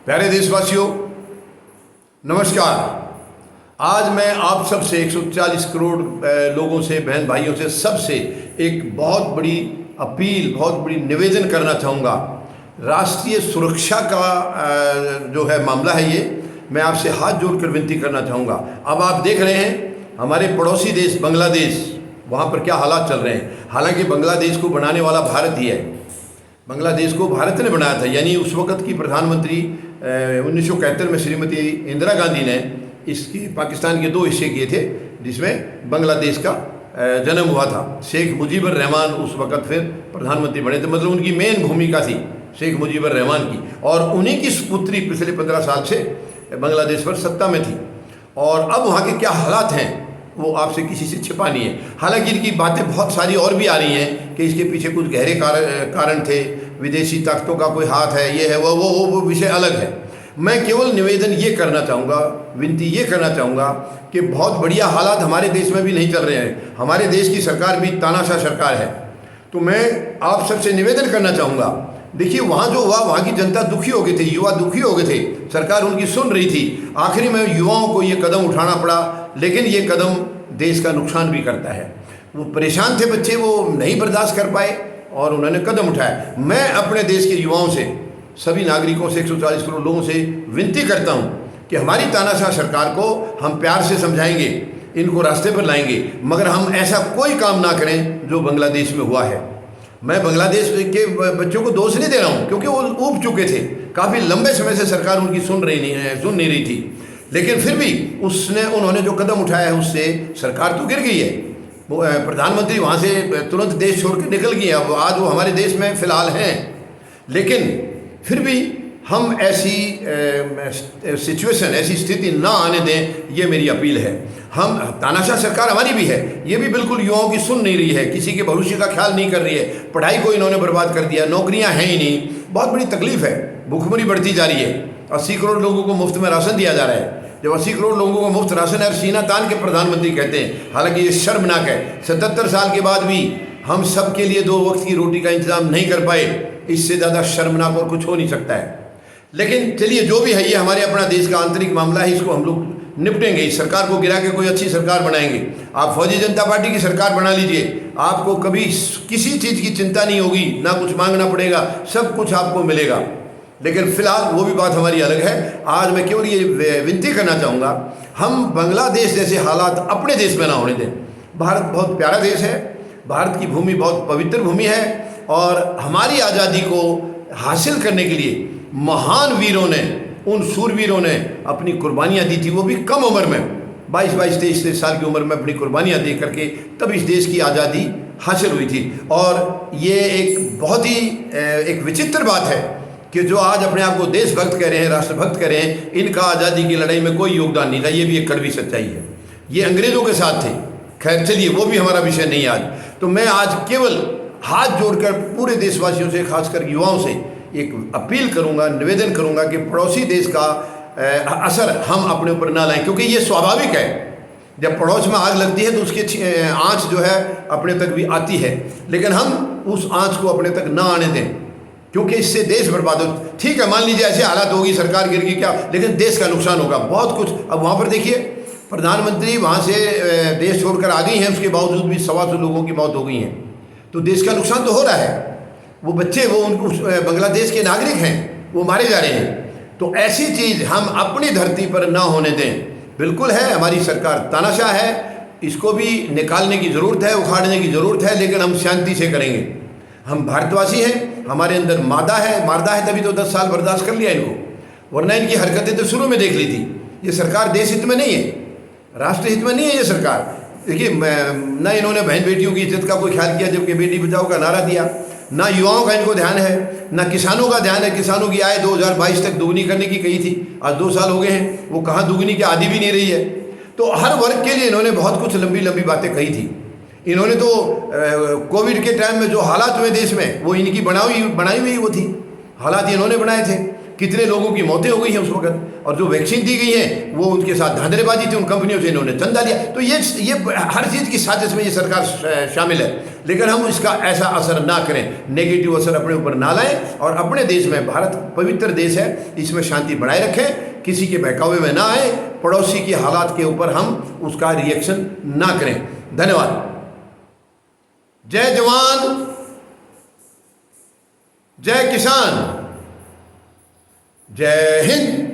प्यारे देशवासियों, नमस्कार। आज मैं आप सबसे 140 करोड़ लोगों से, बहन भाइयों से, सबसे एक बहुत बड़ी अपील, बहुत बड़ी निवेदन करना चाहूँगा। राष्ट्रीय सुरक्षा का जो है मामला है, ये मैं आपसे हाथ जोड़कर विनती करना चाहूँगा। अब आप देख रहे हैं हमारे पड़ोसी देश बांग्लादेश, वहाँ पर क्या हालात चल रहे हैं। हालांकि बांग्लादेश को बनाने वाला भारत ही है। बांग्लादेश को भारत ने बनाया था, यानी उस वक़्त की प्रधानमंत्री 1971 में श्रीमती इंदिरा गांधी ने इसकी पाकिस्तान के 2 हिस्से किए थे, जिसमें बांग्लादेश का जन्म हुआ था। शेख मुजीबुर रहमान उस वक़्त फिर प्रधानमंत्री बने थे, मतलब उनकी मेन भूमिका थी शेख मुजीबुर रहमान की, और उन्हीं की सुपुत्री पिछले 15 साल से बांग्लादेश पर सत्ता में थी। और अब वहाँ के क्या हालात हैं वो आपसे किसी से छिपा नहीं है। हालांकि इनकी बातें बहुत सारी और भी आ रही हैं कि इसके पीछे कुछ गहरे कारण थे, विदेशी ताकतों का कोई हाथ है, ये है, वो विषय अलग है। मैं केवल निवेदन ये करना चाहूँगा, विनती ये करना चाहूँगा कि बहुत बढ़िया हालात हमारे देश में भी नहीं चल रहे हैं। हमारे देश की सरकार भी तानाशाह सरकार है। तो मैं आप सबसे निवेदन करना चाहूँगा, देखिए वहाँ जो हुआ, वहाँ की जनता दुखी हो गई थी, युवा दुखी हो गए थे, सरकार उनकी सुन रही थी। आखिरी में युवाओं को ये कदम उठाना पड़ा, लेकिन ये कदम देश का नुकसान भी करता है। वो परेशान थे बच्चे, वो नहीं बर्दाश्त कर पाए और उन्होंने कदम उठाया। मैं अपने देश के युवाओं से, सभी नागरिकों से, 140 करोड़ लोगों से विनती करता हूँ कि हमारी तानाशाह सरकार को हम प्यार से समझाएंगे, इनको रास्ते पर लाएंगे, मगर हम ऐसा कोई काम ना करें जो बांग्लादेश में हुआ है। मैं बांग्लादेश के बच्चों को दोष नहीं दे रहा हूँ, क्योंकि वो ऊब चुके थे, काफ़ी लंबे समय से सरकार उनकी सुन नहीं रही थी। लेकिन फिर भी उन्होंने जो कदम उठाया है उससे सरकार तो गिर गई है। वो प्रधानमंत्री वहाँ से तुरंत देश छोड़ के निकल गए। अब आज वो हमारे देश में फ़िलहाल हैं, लेकिन फिर भी हम ऐसी सिचुएशन, ऐसी स्थिति ना आने दें, ये मेरी अपील है। हम, तानाशाह सरकार हमारी भी है, ये भी बिल्कुल युवाओं की सुन नहीं रही है, किसी के भविष्य का ख्याल नहीं कर रही है। पढ़ाई को इन्होंने बर्बाद कर दिया, नौकरियां हैं ही नहीं, बहुत बड़ी तकलीफ है, भूखमरी बढ़ती जा रही है। 80 करोड़ लोगों को मुफ्त में राशन दिया जा रहा है। जब 80 करोड़ लोगों को मुफ्त राशन है और सीना तान के प्रधानमंत्री कहते हैं, हालांकि ये शर्मनाक है। 77 साल के बाद भी हम सब के लिए 2 वक्त की रोटी का इंतजाम नहीं कर पाए, इससे ज़्यादा शर्मनाक और कुछ हो नहीं सकता है। लेकिन चलिए, जो भी है, ये हमारे अपना देश का आंतरिक मामला है, इसको हम लोग निपटेंगे। इस सरकार को गिरा के कोई अच्छी सरकार बनाएंगे। आप फौजी जनता पार्टी की सरकार बना लीजिए, आपको कभी किसी चीज़ की चिंता नहीं होगी, ना कुछ मांगना पड़ेगा, सब कुछ आपको मिलेगा। लेकिन फिलहाल वो भी बात हमारी अलग है। आज मैं केवल ये विनती करना चाहूँगा, हम बांग्लादेश जैसे हालात अपने देश में ना होने दें। भारत बहुत प्यारा देश है, भारत की भूमि बहुत पवित्र भूमि है, और हमारी आज़ादी को हासिल करने के लिए महान वीरों ने, उन सूरवीरों ने अपनी कुर्बानियाँ दी थी, वो भी कम उम्र में, 22-22, 23-23 साल की उम्र में अपनी कुर्बानियाँ दे करके तब इस देश की आज़ादी हासिल हुई थी। और ये एक बहुत ही एक विचित्र बात है कि जो आज अपने आप को देशभक्त कह रहे हैं, राष्ट्रभक्त कह रहे हैं, इनका आज़ादी की लड़ाई में कोई योगदान नहीं था। ये भी एक कड़वी सच्चाई है। ये अंग्रेज़ों के साथ थे। खैर चलिए, वो भी हमारा विषय नहीं आज। तो मैं आज केवल हाथ जोड़कर पूरे देशवासियों से, खासकर युवाओं से एक अपील करूंगा, निवेदन करूंगा कि पड़ोसी देश का असर हम अपने ऊपर ना लाएं, क्योंकि ये स्वाभाविक है। जब पड़ोस में आग लगती है तो उसकी आँच जो है अपने तक भी आती है, लेकिन हम उस आँच को अपने तक ना आने दें, क्योंकि इससे देश बर्बाद हो। ठीक है, मान लीजिए ऐसे हालात होगी, सरकार गिर गई, क्या, लेकिन देश का नुकसान होगा बहुत कुछ। अब वहाँ पर देखिए, प्रधानमंत्री वहाँ से देश छोड़कर आ गई हैं, उसके बावजूद भी 125 लोगों की मौत हो गई हैं। तो देश का नुकसान तो हो रहा है। वो बच्चे, वो बांग्लादेश के नागरिक हैं, वो मारे जा रहे हैं। तो ऐसी चीज़ हम अपनी धरती पर ना होने दें। बिल्कुल है, हमारी सरकार तानाशाह है, इसको भी निकालने की ज़रूरत है, उखाड़ने की ज़रूरत है, लेकिन हम शांति से करेंगे। हम भारतवासी हैं, हमारे अंदर मादा है, तभी तो 10 साल बर्दाश्त कर लिया इनको, वरना इनकी हरकतें तो शुरू में देख ली थी। ये सरकार देश हित में नहीं है, राष्ट्र हित में नहीं है ये सरकार। देखिए, ना इन्होंने बहन बेटियों की इज्जत का कोई ख्याल किया, जबकि बेटी बचाओ का नारा दिया, ना युवाओं का इनको ध्यान है, ना किसानों का ध्यान है। किसानों की आय 2022 तक दोगुनी करने की कही थी, आज 2 साल हो गए हैं, वो कहाँ दोगुनी के आदी भी नहीं रही है। तो हर वर्ग के लिए इन्होंने बहुत कुछ लंबी लंबी बातें कही थी। इन्होंने तो कोविड के टाइम में जो हालात हुए देश में, वो इनकी बनाई हुई वो थी, हालात इन्होंने बनाए थे। कितने लोगों की मौतें हो गई हैं उस वक्त, और जो वैक्सीन दी गई है वो उनके साथ धांधलेबाजी थी, उन कंपनियों से इन्होंने चंदा लिया। तो ये हर चीज़ की साजिश में ये सरकार शामिल है। लेकिन हम इसका ऐसा असर ना करें, नेगेटिव असर अपने ऊपर ना लाएं, और अपने देश में, भारत पवित्र देश है, इसमें शांति बनाए रखें, किसी के बहकावे में ना आए, पड़ोसी की हालात के ऊपर हम उसका रिएक्शन ना करें। धन्यवाद। जय जवान, जय किसान, जय हिंद।